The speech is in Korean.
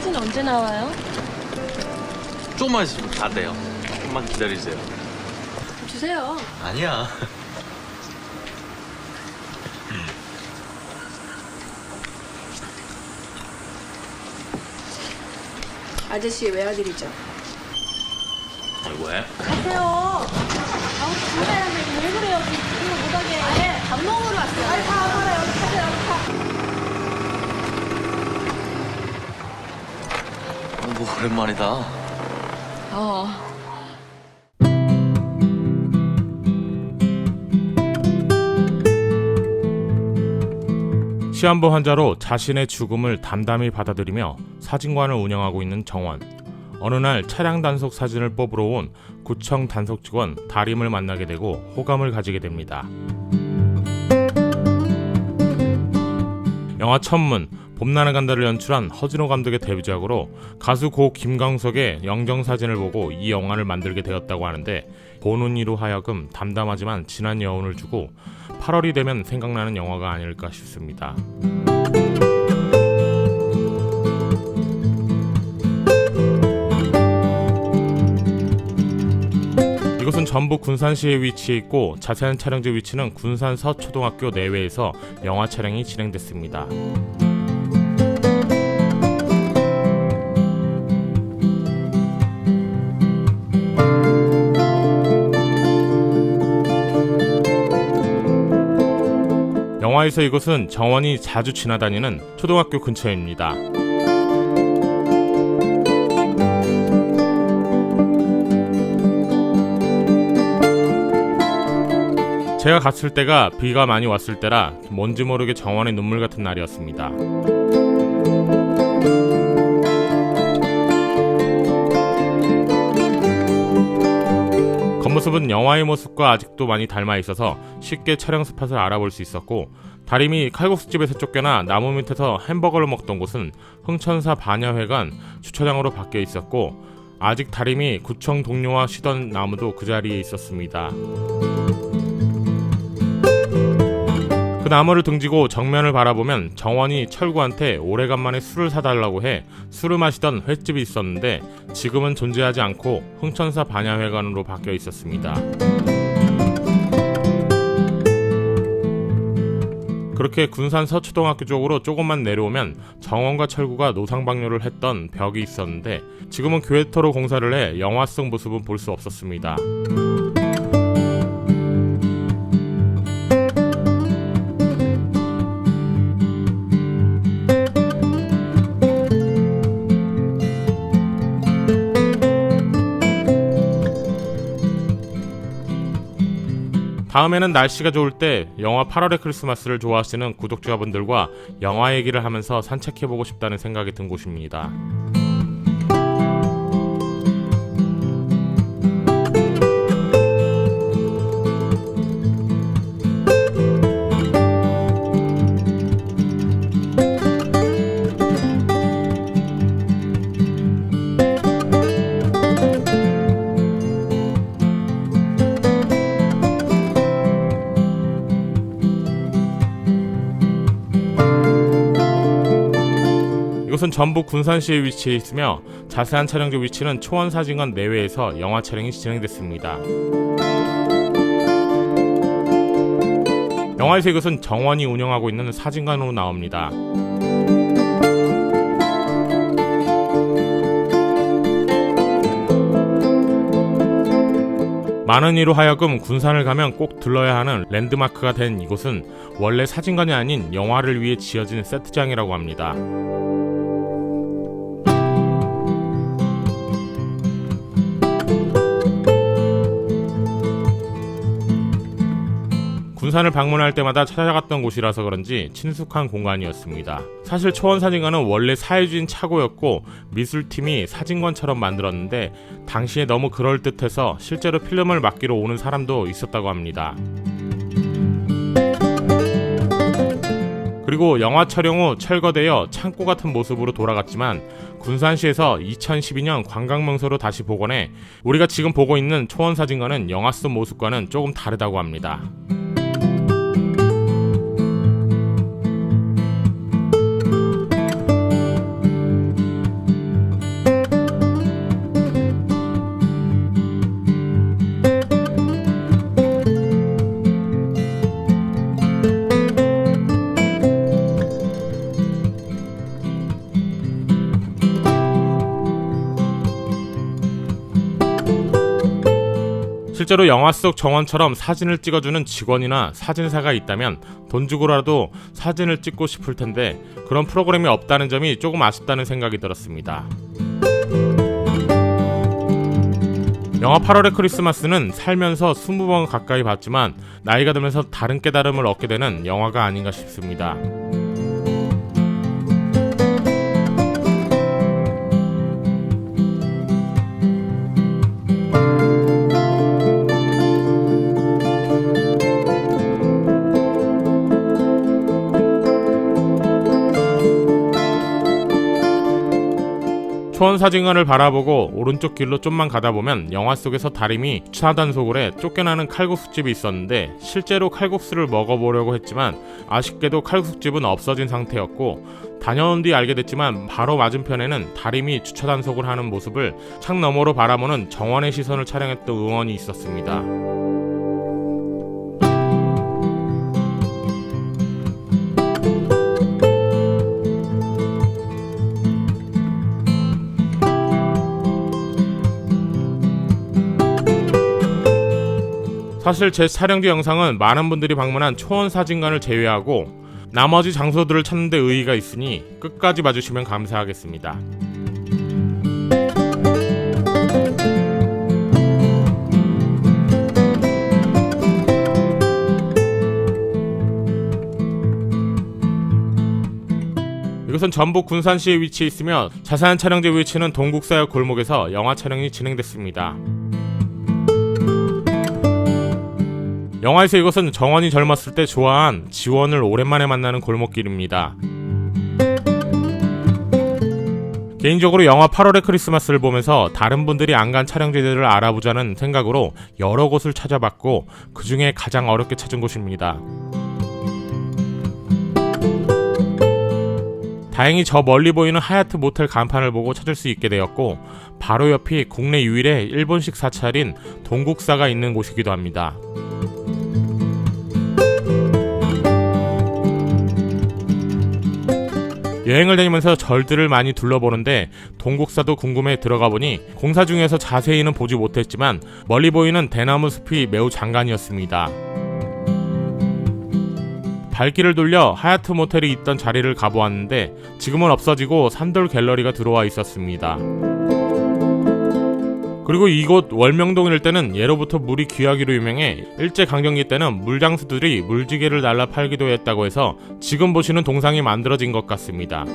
사진 언제 나와요? 조금만 있으면 다 돼요. 조금만 기다리세요. 주세요. 아니야. 아저씨 외아들이죠? 왜? 가세요. 아우 진짜야. 왜 그래요? 이거 못하게. 아예 밥 먹으러 왔어요. 아니 다 여기 가세요. 뭐 오랜만이다. 시한부 환자로 자신의 죽음을 담담히 받아들이며 사진관을 운영하고 있는 정원. 어느 날 차량 단속 사진을 뽑으러 온 구청 단속 직원 다림을 만나게 되고 호감을 가지게 됩니다. 영화 천문, 봄나는 간다를 연출한 허진호 감독의 데뷔작으로 가수 고 김광석의 영정사진을 보고 이 영화를 만들게 되었다고 하는데, 보는 이로 하여금 담담하지만 진한 여운을 주고 8월이 되면 생각나는 영화가 아닐까 싶습니다. 이곳은 전북 군산시에 위치해 있고 자세한 촬영지 위치는 군산 서초등학교 내외에서 영화 촬영이 진행됐습니다. 영화에서 이곳은 정원이 자주 지나다니는 초등학교 근처입니다. 제가 갔을 때가 비가 많이 왔을 때라 뭔지 모르게 정원의 눈물 같은 날이었습니다. 겉모습은 영화의 모습과 아직도 많이 닮아 있어서 쉽게 촬영 스팟을 알아볼 수 있었고, 다림이 칼국수집에서 쫓겨나 나무 밑에서 햄버거를 먹던 곳은 흥천사 반야회관 주차장으로 바뀌어 있었고, 아직 다림이 구청 동료와 쉬던 나무도 그 자리에 있었습니다. 그 나무를 등지고 정면을 바라보면 정원이 철구한테 오래간만에 술을 사달라고 해 술을 마시던 횟집이 있었는데, 지금은 존재하지 않고 흥천사 반야회관으로 바뀌어 있었습니다. 그렇게 군산 서초등학교 쪽으로 조금만 내려오면 정원과 철구가 노상방뇨를 했던 벽이 있었는데, 지금은 교회터로 공사를 해 영화 속 모습은 볼 수 없었습니다. 다음에는 날씨가 좋을 때 영화 8월의 크리스마스를 좋아하시는 구독자분들과 영화 얘기를 하면서 산책해보고 싶다는 생각이 든 곳입니다. 이곳은 전북 군산시에 위치해 있으며 자세한 촬영지 위치는 초원사진관 내외에서 영화 촬영이 진행됐습니다. 영화에서 이것은 정원이 운영하고 있는 사진관으로 나옵니다. 많은 이로 하여금 군산을 가면 꼭 들러야 하는 랜드마크가 된 이곳은 원래 사진관이 아닌 영화를 위해 지어진 세트장이라고 합니다. 군산을 방문할 때마다 찾아갔던 곳이라서 그런지 친숙한 공간이었습니다. 사실 초원사진관은 원래 사회주의 차고였고 미술팀이 사진관처럼 만들었는데, 당시에 너무 그럴듯해서 실제로 필름을 맡기러 오는 사람도 있었다고 합니다. 그리고 영화 촬영 후 철거되어 창고 같은 모습으로 돌아갔지만, 군산시에서 2012년 관광명소로 다시 복원해 우리가 지금 보고 있는 초원사진관은 영화 속 모습과는 조금 다르다고 합니다. 실제로 영화 속 정원처럼 사진을 찍어주는 직원이나 사진사가 있다면 돈 주고라도 사진을 찍고 싶을 텐데 그런 프로그램이 없다는 점이 조금 아쉽다는 생각이 들었습니다. 영화 8월의 크리스마스는 살면서 20번 가까이 봤지만 나이가 들면서 다른 깨달음을 얻게 되는 영화가 아닌가 싶습니다. 초원사진관을 바라보고 오른쪽 길로 좀만 가다 보면 영화 속에서 다림이 주차 단속을 해 쫓겨나는 칼국수집이 있었는데 실제로 칼국수를 먹어보려고 했지만 아쉽게도 칼국수집은 없어진 상태였고 다녀온 뒤 알게 됐지만 바로 맞은편에는 다림이 주차 단속을 하는 모습을 창 너머로 바라보는 정원의 시선을 촬영했던 의원이 있었습니다. 사실 제 촬영지 영상은 많은 분들이 방문한 초원사진관을 제외하고 나머지 장소들을 찾는 데 의의가 있으니 끝까지 봐주시면 감사하겠습니다. 이것은 전북 군산시에 위치해 있으며 자세한 촬영지 위치는 동국사역 골목에서 영화 촬영이 진행됐습니다. 영화에서 이것은 정원이 젊었을 때 좋아한 지원을 오랜만에 만나는 골목길입니다. 개인적으로 영화 8월의 크리스마스를 보면서 다른 분들이 안 간 촬영지들을 알아보자는 생각으로 여러 곳을 찾아봤고 그 중에 가장 어렵게 찾은 곳입니다. 다행히 저 멀리 보이는 하얏트 모텔 간판을 보고 찾을 수 있게 되었고 바로 옆이 국내 유일의 일본식 사찰인 동국사가 있는 곳이기도 합니다. 여행을 다니면서 절들을 많이 둘러보는데 동국사도 궁금해 들어가 보니 공사 중에서 자세히는 보지 못했지만 멀리 보이는 대나무 숲이 매우 장관이었습니다. 발길을 돌려 하얏트 모텔이 있던 자리를 가보았는데 지금은 없어지고 산돌 갤러리가 들어와 있었습니다. 그리고 이곳 월명동일 때는 예로부터 물이 귀하기로 유명해 일제강점기 때는 물장수들이 물지개를 날라 팔기도 했다고 해서 지금 보시는 동상이 만들어진 것 같습니다.